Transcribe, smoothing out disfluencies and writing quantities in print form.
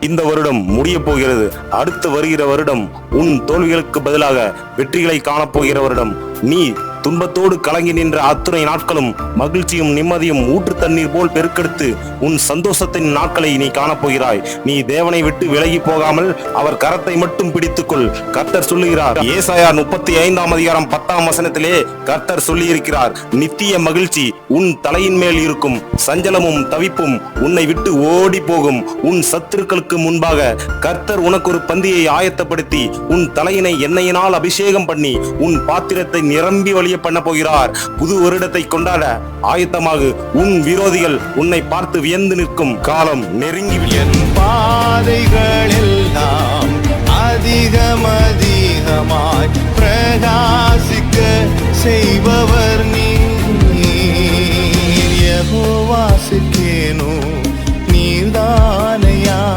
இந்த வருடம் முடிய போகிறது. அடுத்து வருகிற வருடம் உன் தோல்விகளுக்கு பதிலாக வெற்றிகளை காணப்போகிற வருடம். நீ துன்பத்தோடு கலங்கி நின்ற அத்துணை நாட்களும் மகிழ்ச்சியும் நிம்மதியும் ஊற்று தண்ணீர் போல் பெருக்கெடுத்து உன் சந்தோஷத்தின் நாட்களை நீ காணப்போகிறாய். நீ தேவனை விட்டு விலகி போகாமல் அவர் கரத்தை மட்டும் பிடித்துக்கொள். கர்த்தர் சொல்லுகிறார். ஏசாயா 35:10 கர்த்தர் சொல்லி இருக்கிறார், நித்திய மகிழ்ச்சி உன் தலையின் மேல் இருக்கும், சஞ்சலமும் தவிப்பும் உன்னை விட்டு ஓடி போகும். உன் சத்துருக்களுக்கு முன்பாக கர்த்தர் உனக்கு ஒரு பந்தியை ஆயத்தப்படுத்தி உன் தலையினை எண்ணெயினால் அபிஷேகம் பண்ணி உன் பாத்திரத்தை நிரம்பி வழிய பண்ண போகிறார். புது வருடத்தை கொண்டாட ஆயத்தமாக. உன் விரோதிகள் உன்னை பார்த்து வியந்து நிற்கும் காலம் நெருங்கி. என் பாதைகள் எல்லாம் அதிகமாய் பிரகாசிக்க செய்பவர் நீ.